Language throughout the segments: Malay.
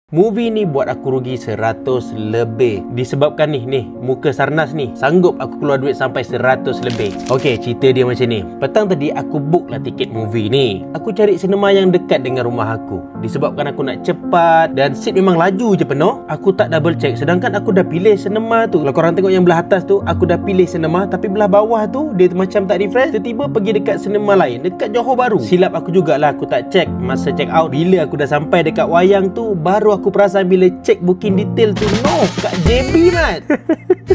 Movie ni buat aku rugi 100 lebih. Disebabkan ni muka Sarnas ni sanggup aku keluar duit sampai 100 lebih. Okey, cerita dia macam ni. Petang tadi aku book lah tiket movie ni. Aku cari sinema yang dekat dengan rumah aku. Disebabkan aku nak cepat dan seat memang laju je penuh. Aku tak double check. Sedangkan aku dah pilih sinema tu. Kalau korang tengok yang belah atas tu, aku dah pilih sinema, tapi belah bawah tu dia macam tak refresh. Tiba-tiba pergi dekat sinema lain, dekat Johor Bahru. Silap aku jugalah, aku tak check masa check out. Bila aku dah sampai dekat wayang tu, baru aku perasan bila check booking detail tu, no, kat JB mat.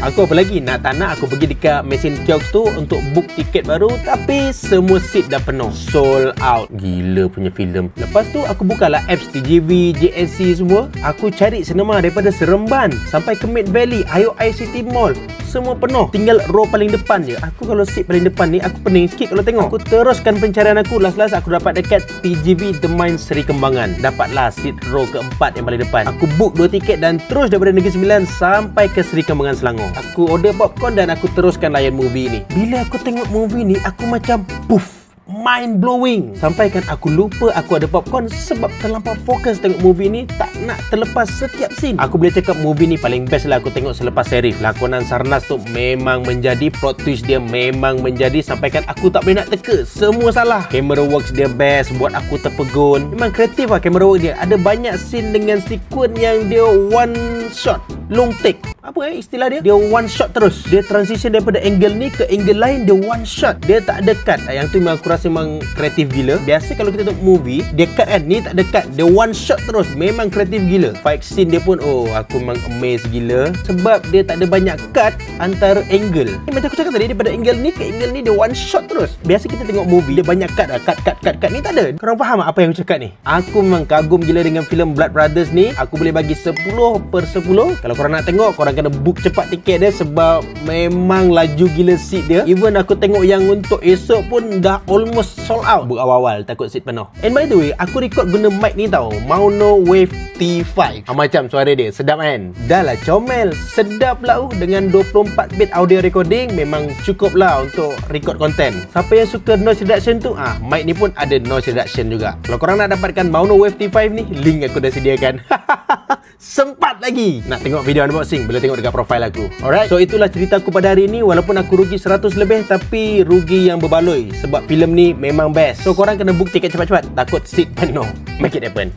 Aku apa lagi nak tak nak, aku pergi dekat mesin kiosk tu untuk book tiket baru, tapi semua seat dah penuh, sold out. Gila punya filem. Lepas tu aku bukalah apps TGV, JNC semua. Aku cari sinema daripada Seremban sampai ke Mid Valley, ICT Mall, semua penuh. Tinggal row paling depan je. Aku kalau seat paling depan ni, aku pening sikit kalau tengok. Aku teruskan pencarian aku. Last aku dapat dekat TGV The Mines Seri Kembangan. Dapatlah seat row keempat yang paling depan. Aku book 2 tiket dan terus daripada Negeri Sembilan sampai ke Seri Kembangan, Selangor. Aku order popcorn dan aku teruskan layan movie ni. Bila aku tengok movie ni, aku macam puff, mind blowing. Sampai kan aku lupa aku ada popcorn sebab terlampau fokus tengok movie ni, tak nak terlepas setiap scene. Aku boleh cakap movie ni paling best lah aku tengok selepas Serif. Lakonan Sarnas tu memang menjadi, plot twist dia memang menjadi, sampai kan aku tak boleh nak teka, semua salah. Camera works dia best, buat aku terpegun. Memang kreatif lah camera work dia. Ada banyak scene dengan sequence yang dia one shot, long take. Apa istilah dia? Dia one shot terus. Dia transition daripada angle ni ke angle lain, dia one shot. Dia tak ada cut. Yang tu memang aku rasa memang kreatif gila. Biasa kalau kita tengok movie, dia cut kan, ni tak ada cut, dia one shot terus. Memang kreatif gila. Fight scene dia pun, oh, aku memang amazed gila. Sebab dia tak ada banyak cut antara angle. Macam aku cakap tadi, daripada angle ni ke angle ni, dia one shot terus. Biasa kita tengok movie, dia banyak cut lah. Cut. Ni tak ada. Korang faham apa yang aku cakap ni? Aku memang kagum gila dengan filem Blood Brothers ni. Aku boleh bagi 10/10. Kalau korang nak tengok, korang kena book cepat tiket dia sebab memang laju gila seat dia. Even aku tengok yang untuk esok pun dah almost sold out. Book awal-awal takut seat penuh. And by the way, aku record guna mic ni tau, Mauno Wave T5. Macam suara dia sedap kan? Dah lah comel, sedap lah dengan 24 bit audio recording. Memang cukup lah untuk record konten. Siapa yang suka noise reduction tu, mic ni pun ada noise reduction juga. Kalau korang nak dapatkan Mauno Wave T5 ni, link aku dah sediakan. Sempat lagi nak tengok video unboxing, boleh tengok dekat profil aku. Alright, so itulah cerita aku pada hari ni. Walaupun aku rugi 100 lebih, tapi rugi yang berbaloi sebab filem ni memang best. So korang kena book tiket cepat-cepat, takut seat penuh. Make it happen.